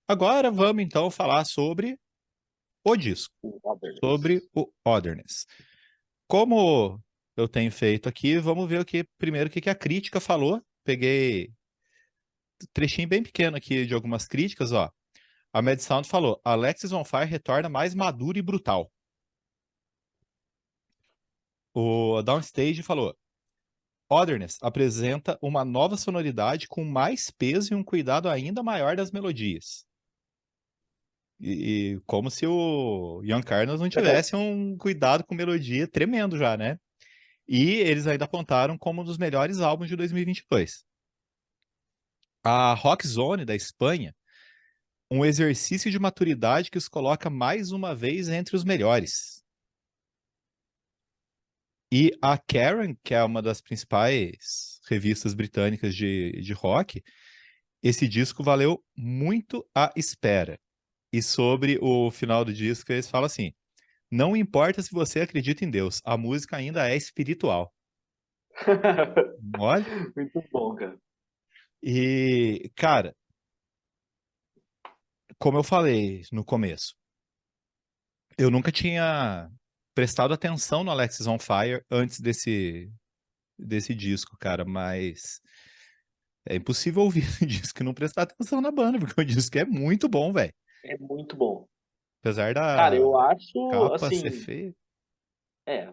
Agora vamos então falar sobre o disco, O sobre Others. o Otherness. Como eu tenho feito aqui, vamos ver primeiro o que a crítica falou. Peguei um trechinho bem pequeno aqui de algumas críticas, ó. A Mad Sound falou: Alexis on Fire retorna mais maduro e brutal. O Downstage falou: Otherness apresenta uma nova sonoridade com mais peso e um cuidado ainda maior das melodias. E como se o Ian Carlos não tivesse um cuidado com melodia tremendo já, né? E eles ainda apontaram como um dos melhores álbuns de 2022. A Rock Zone da Espanha, um exercício de maturidade que os coloca mais uma vez entre os melhores. E a Karen, que é uma das principais revistas britânicas de rock, esse disco valeu muito a espera. E sobre o final do disco, eles falam assim: não importa se você acredita em Deus, a música ainda é espiritual. Olha. Muito bom, cara. E, cara, como eu falei no começo, eu nunca tinha prestado atenção no Alexis on Fire antes desse disco, cara, mas é impossível ouvir esse disco e não prestar atenção na banda, porque o disco é muito bom, velho. É muito bom. Apesar Cara, da eu acho, capa ser assim, feia. é,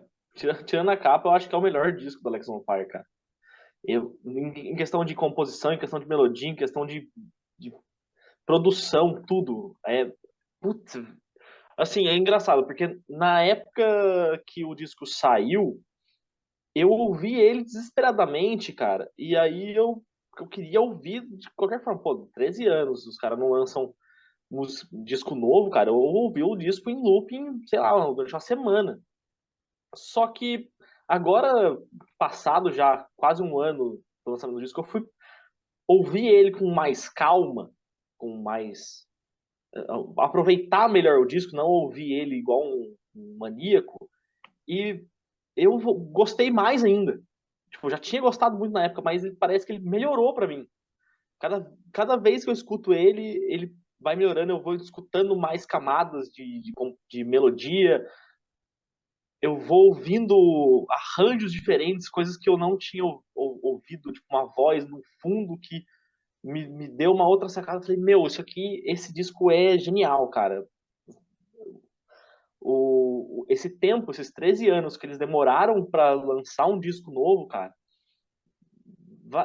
tirando a capa, eu acho que é o melhor disco do Alex on Fire, cara. Em questão de composição, em questão de melodia, em questão de produção, tudo. Putz, assim, é engraçado, porque na época que o disco saiu, eu ouvi ele desesperadamente, cara, e aí eu queria ouvir de qualquer forma. Pô, 13 anos, os caras não lançam disco novo, cara. Eu ouvi o disco em looping, sei lá, durante uma semana. Só que agora, passado já quase um ano do lançamento do disco, eu fui ouvir ele com mais calma, com mais. Aproveitar melhor o disco, não ouvir ele igual um maníaco. E eu gostei mais ainda. Tipo, eu já tinha gostado muito na época, mas parece que ele melhorou pra mim. Cada vez que eu escuto ele vai melhorando, eu vou escutando mais camadas de melodia, eu vou ouvindo arranjos diferentes, coisas que eu não tinha ouvido, tipo uma voz no fundo que me deu uma outra sacada. Eu falei, meu, isso aqui, esse disco é genial, cara. Esse tempo, esses 13 anos que eles demoraram para lançar um disco novo, cara,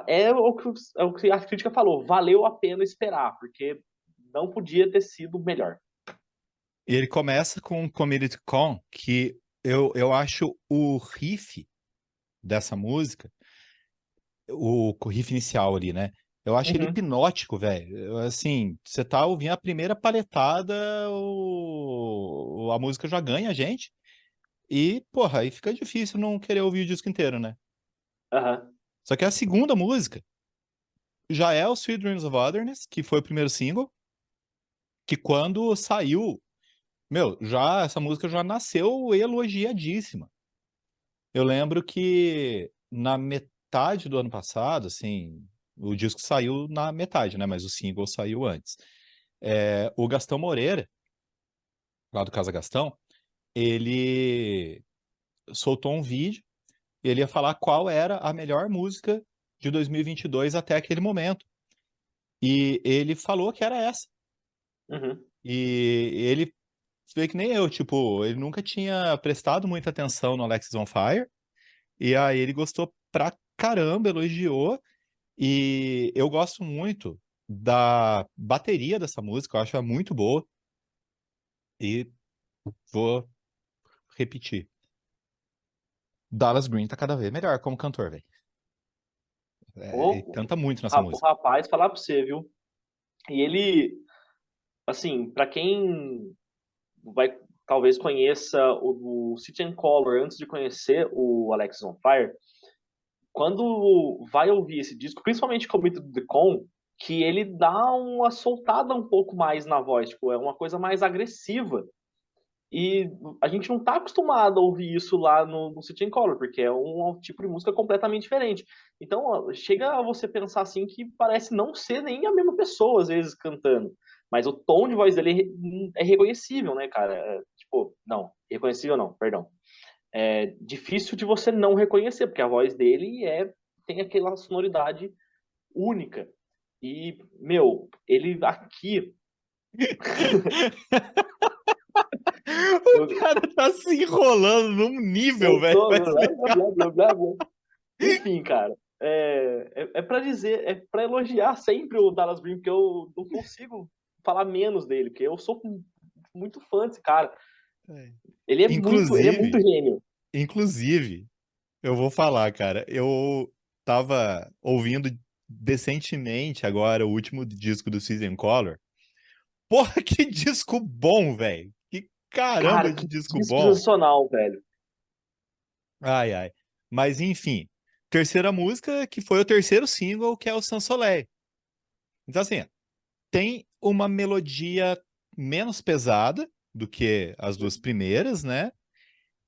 é o que a crítica falou, valeu a pena esperar, porque não podia ter sido melhor. E ele começa com um Community Con, que eu acho o riff dessa música, o riff inicial ali, né? Eu acho ele Uhum. hipnótico, velho. Assim, você tá ouvindo a primeira paletada, a música já ganha a gente. E, porra, aí fica difícil não querer ouvir o disco inteiro, né? Aham. Só que a segunda música já é o Sweet Dreams of Otherness, que foi o primeiro single, que quando saiu, meu, já essa música já nasceu elogiadíssima. Eu lembro que na metade do ano passado, assim, o disco saiu na metade, né? Mas o single saiu antes. O Gastão Moreira, lá do Casa Gastão, ele soltou um vídeo, ele ia falar qual era a melhor música de 2022 até aquele momento. E ele falou que era essa. Uhum. E ele vê que nem eu, tipo, ele nunca tinha prestado muita atenção no Alexis on Fire. E aí ele gostou pra caramba, elogiou. E eu gosto muito da bateria dessa música, eu acho ela muito boa. E vou repetir. Dallas Green tá cada vez melhor como cantor, velho. Ele O, canta muito nessa o música. rapaz, falar pra você, viu? E ele, assim, pra quem vai talvez conheça o City and Color antes de conhecer o Alexis on Fire, quando vai ouvir esse disco, principalmente Commit to the Con, que ele dá uma soltada um pouco mais na voz, tipo, é uma coisa mais agressiva. E a gente não tá acostumado a ouvir isso lá no City and Color, porque é um tipo de música completamente diferente. Então, ó, chega a você pensar assim que parece não ser nem a mesma pessoa, às vezes, cantando. Mas o tom de voz dele é reconhecível, né, cara? Tipo, não, reconhecível não, perdão. É difícil de você não reconhecer, porque a voz dele tem aquela sonoridade única. E, meu, ele aqui. O cara tá se enrolando num nível, Eu velho. tô. Vai Blá, explicar. blá, blá, blá, blá. Enfim, cara. Pra dizer, é pra elogiar sempre o Dallas Green, porque eu não consigo falar menos dele, porque eu sou muito fã desse cara. Ele é muito Inclusive, gênio. inclusive, eu vou falar, cara. Eu tava ouvindo decentemente agora o último disco do Season Color. Porra, que disco bom, velho. Que caramba Cara, de que disco disco bom. sensacional, velho. Ai, ai. Mas enfim, terceira música que foi o terceiro single, que é o Sans Soleil. Então assim, tem uma melodia menos pesada do que as duas primeiras, né?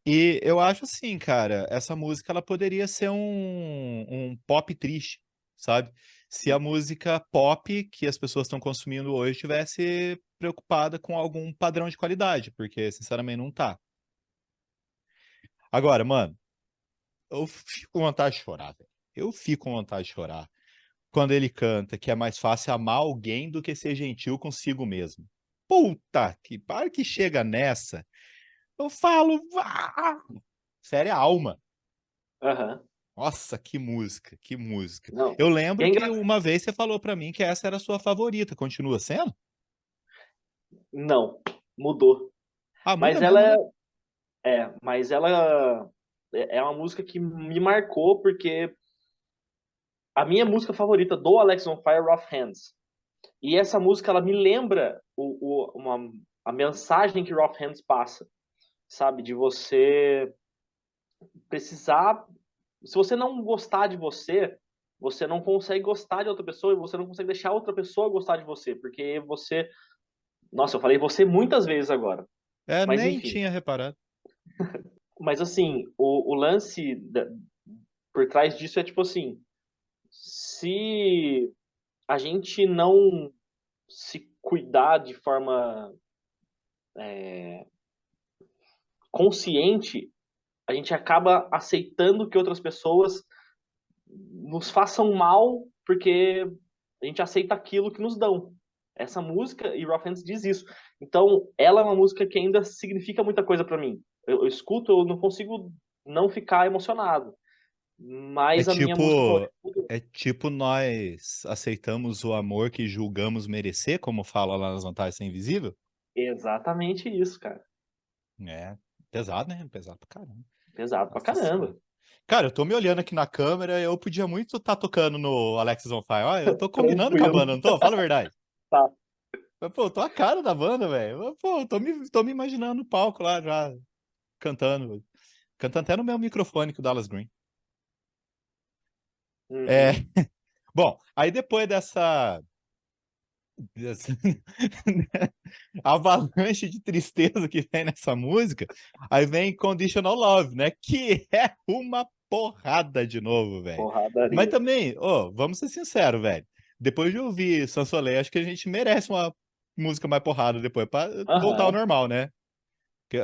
E eu acho assim, cara, essa música ela poderia ser um pop triste, sabe? Se a música pop que as pessoas estão consumindo hoje tivesse preocupada com algum padrão de qualidade, porque sinceramente não tá. Agora, mano, eu fico com vontade de chorar, velho. Eu fico com vontade de chorar quando ele canta que é mais fácil amar alguém do que ser gentil consigo mesmo. Puta que para que chega nessa. Eu falo, sério, a alma. Aham. Nossa, que música, que música. Não. Eu E é lembro que engraçado. uma vez você falou pra mim que essa era a sua favorita. Continua sendo? Não, mudou. Ah, muda Mas mesmo, ela né? mas ela é uma música que me marcou porque a minha música favorita do Alex on Fire é Rough Hands. E essa música ela me lembra a mensagem que Rough Hands passa, sabe? De você precisar. Se você não gostar de você, você não consegue gostar de outra pessoa e você não consegue deixar outra pessoa gostar de você, porque você. Nossa, eu falei você muitas vezes agora. É, Mas nem enfim. tinha reparado. Mas assim, o lance por trás disso é tipo assim: se a gente não se cuidar de forma consciente, a gente acaba aceitando que outras pessoas nos façam mal porque a gente aceita aquilo que nos dão. Essa música, e Rough Hands diz isso. Então, ela é uma música que ainda significa muita coisa para mim. Eu escuto, eu não consigo não ficar emocionado. É Mas a minha música tipo, favorita mudou. é tipo nós aceitamos o amor que julgamos merecer, como fala lá nas Vantagens Ser Invisível. Exatamente isso, cara. É, pesado, né? Pesado pra caramba. Pesado pra Nossa senhora. caramba. Cara, eu tô me olhando aqui na câmera, eu podia muito estar tocando no Alexis on Fire. Ó, eu tô combinando com a Tranquilo. banda, não tô? Fala a verdade. Tá. Mas, pô, eu tô a cara da banda, velho. Pô, tô me imaginando no palco lá já, cantando. Cantando até no meu microfone com o Dallas Green. É, Uhum. bom, aí depois dessa avalanche de tristeza que vem nessa música, aí vem Conditional Love, né? Que é uma porrada de novo, velho. Mas Porradaria. também, ó, vamos ser sinceros, velho. Depois de ouvir Sansolé, acho que a gente merece uma música mais porrada depois, pra voltar ao Aham. normal, né? Porque,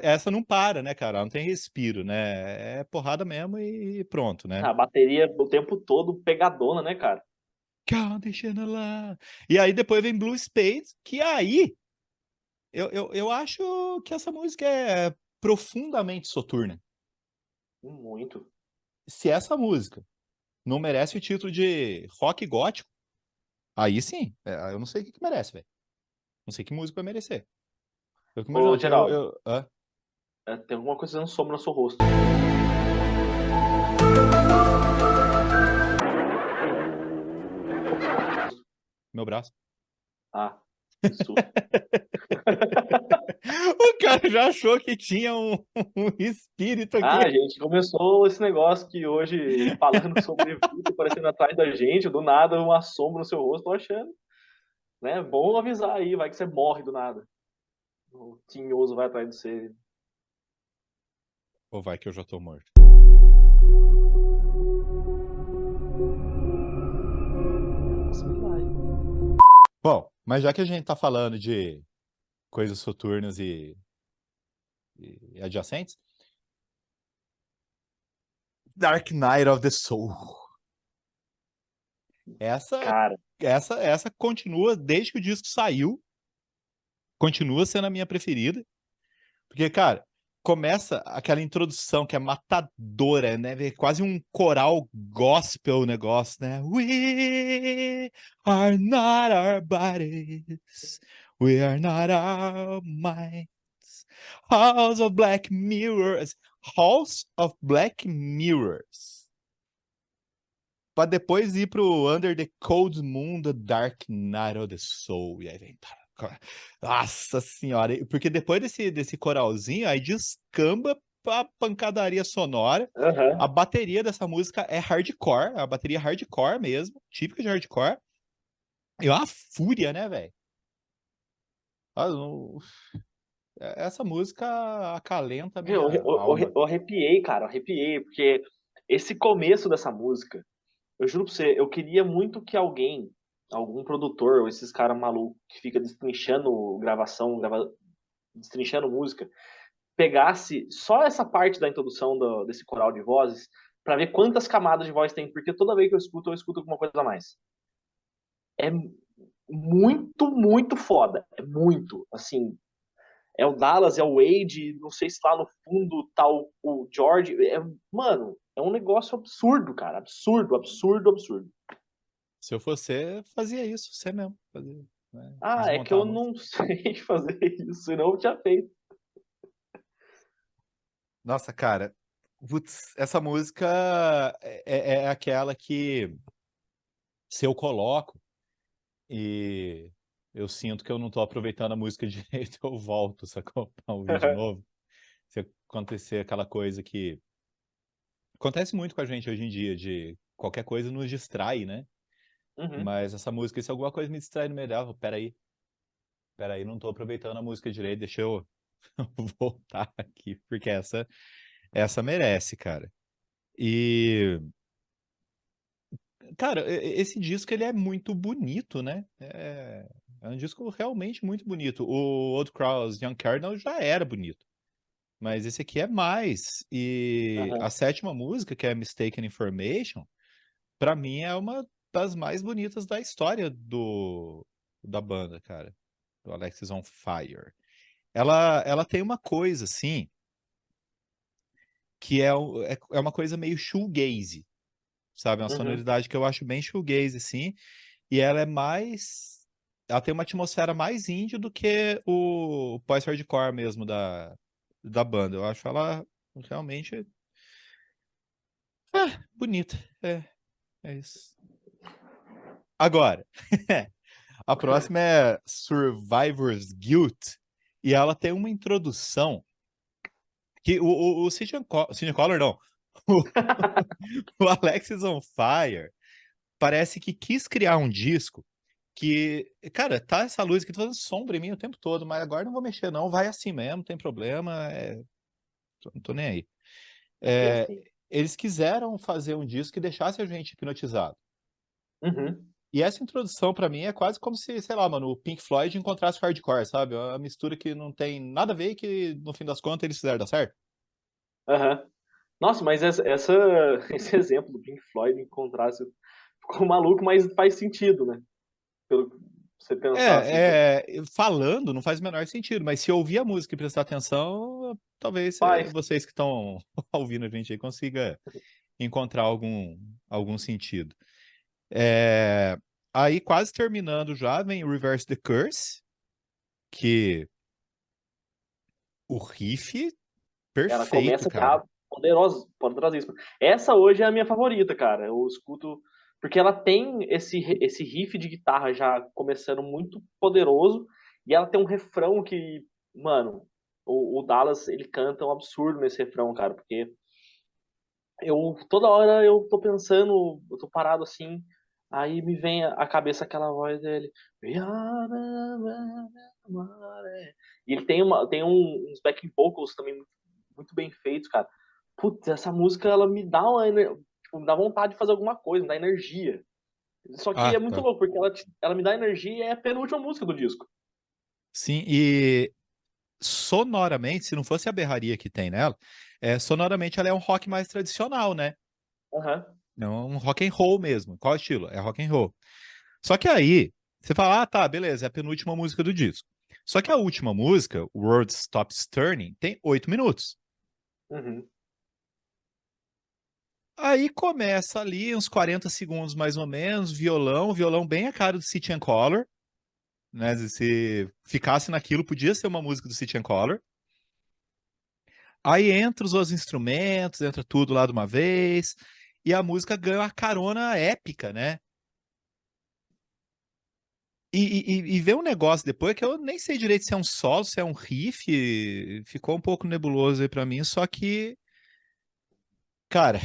essa não para, né, cara? Ela não tem respiro, né? É porrada mesmo e pronto, né? A bateria o tempo todo pegadona, né, cara? Conditional Love. E aí depois vem Blue Spades, que aí eu acho que essa música é profundamente soturna. Muito. Se essa música não merece o título de rock gótico, aí sim, eu não sei o que que merece, velho. Não sei que música vai merecer. Eu fico Ô, imaginando que Geraldo, hã? tem alguma coisa dando sombra no seu rosto. Meu braço. Ah, que susto. O cara já achou que tinha um espírito Ah, a aqui. gente começou esse negócio que hoje, falando sobre vulto aparecendo atrás da gente, do nada, uma sombra no seu rosto, tô achando. Né? Bom avisar aí, vai que você morre do nada. O tinhoso vai atrás de você. Ou vai que eu já tô morto. É uma possibilidade. Bom, Mas já que a gente tá falando de coisas soturnas e adjacentes, Dark Knight of the Soul. Essa, Cara, essa continua, desde que o disco saiu, continua sendo a minha preferida. Porque, cara, começa aquela introdução que é matadora, né? É quase um coral gospel o negócio, né? We are not our bodies, we are not our minds. House of Black Mirrors. House of Black Mirrors. Pra depois ir pro Under the Cold Moon, The Dark Night of the Soul. E aí vem. Nossa senhora. Porque depois desse coralzinho, aí descamba pra pancadaria sonora. A aham. bateria dessa música é hardcore. A bateria hardcore mesmo. Típica de hardcore. E é uma fúria, né, velho? Essa música acalenta a Meu, minha alma. eu arrepiei, cara, eu arrepiei, porque esse começo dessa música, eu juro pra você, eu queria muito que alguém, algum produtor, ou esses caras malucos que fica destrinchando gravação, destrinchando música, pegasse só essa parte da introdução desse coral de vozes pra ver quantas camadas de voz tem, porque toda vez que eu escuto alguma coisa a mais. É muito, muito foda. É muito, assim, é o Dallas, é o Wade, não sei se lá no fundo tá o George. Mano, é um negócio absurdo, cara. Absurdo, absurdo, absurdo. Se eu fosse, fazia isso, você mesmo. Fazia, né? Ah, é que Desmontar a eu música. não sei fazer isso, senão eu tinha feito. Nossa, cara, putz, essa música é aquela que se eu coloco e eu sinto que eu não tô aproveitando a música direito, eu volto, sacou? Pra ouvir de novo. Se acontecer aquela coisa que acontece muito com a gente hoje em dia, de qualquer coisa nos distrai, né? Uhum. Mas essa música, se alguma coisa me distrai no meio dela, peraí, não tô aproveitando a música direito, deixa eu voltar aqui, porque essa merece, cara. E cara, esse disco ele é muito bonito, né? É um disco realmente muito bonito. O Old Crows Young Cardinal já era bonito, mas esse aqui é mais. E Aham. a sétima música, que é Mistaken Information, pra mim é uma das mais bonitas da história da banda, cara. Do Alexis on Fire. Ela tem uma coisa assim, que é uma coisa meio shoegaze, sabe? Uma Uhum. sonoridade que eu acho bem shoegaze, assim. E ela é mais. Ela tem uma atmosfera mais indie do que o pós-hardcore mesmo da banda. Eu acho ela realmente bonita. É isso. Agora, a próxima é Survivor's Guilt. E ela tem uma introdução que o Sidney Collar, não. O Alexis on Fire parece que quis criar um disco que, cara, tá essa luz aqui, tô fazendo sombra em mim o tempo todo, mas agora não vou mexer não, vai assim mesmo, não tem problema, não tô nem aí. Aqui é É, assim. eles quiseram fazer um disco que deixasse a gente hipnotizado. Uhum. E essa introdução pra mim é quase como se, sei lá, mano, o Pink Floyd encontrasse o hardcore, sabe? É uma mistura que não tem nada a ver e que no fim das contas eles fizeram dar certo. Aham. Nossa, mas esse exemplo do Pink Floyd em contraste ficou maluco, mas faz sentido, né? Pelo que você pensar assim. Falando não faz o menor sentido, mas se ouvir a música e prestar atenção, talvez Faz. vocês que estão ouvindo a gente aí consiga encontrar algum sentido. É, aí, quase terminando já, vem Reverse the Curse, que o riff Ela perfeito, começa cara. já poderosa, poderosíssima. Essa hoje é a minha favorita, cara. Eu escuto. Porque ela tem esse riff de guitarra já começando muito poderoso. E ela tem um refrão que, mano, o Dallas ele canta um absurdo nesse refrão, cara. Porque toda hora eu tô pensando, eu tô parado assim. Aí me vem à cabeça aquela voz dele. E ele tem uns backing vocals também muito bem feitos, cara. Putz, essa música ela me dá tipo, me dá vontade de fazer alguma coisa, me dá energia. Só que Ah, é muito tá. louco, porque ela me dá energia e é a penúltima música do disco. Sim, e sonoramente, se não fosse a berraria que tem nela, sonoramente ela é um rock mais tradicional, né? Aham. Não, é um rock and roll mesmo. Qual estilo? É rock and roll. Só que aí, você fala, ah, tá, beleza, é a penúltima música do disco. Só que a última música, World Stops Turning, tem 8 minutos. Uhum. Aí começa ali uns 40 segundos mais ou menos, violão bem a cara do City and Color, né? Se ficasse naquilo, podia ser uma música do City and Color. Aí entra os outros instrumentos, entra tudo lá de uma vez, e a música ganha uma carona épica, né? E vê um negócio depois que eu nem sei direito se é um solo, se é um riff, ficou um pouco nebuloso aí pra mim, só que, cara,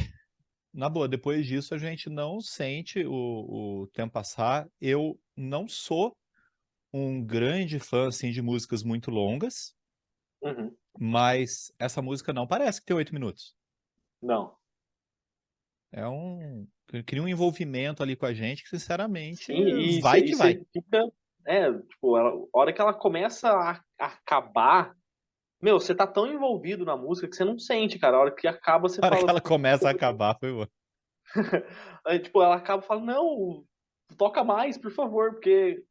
na boa, depois disso a gente não sente o tempo passar. Eu não sou um grande fã, assim, de músicas muito longas, Uhum. mas essa música não parece que tem 8 minutos. Não. Cria um envolvimento ali com a gente que, sinceramente, Sim, e vai que vai. você fica. Tipo, a hora que ela começa a acabar, meu, você tá tão envolvido na música que você não sente, cara. A hora que acaba, você A hora que fala. ela começa a acabar, foi bom. Aí, tipo, ela acaba e fala, não, toca mais, por favor, porque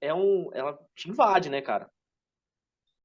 ela te invade, né, cara?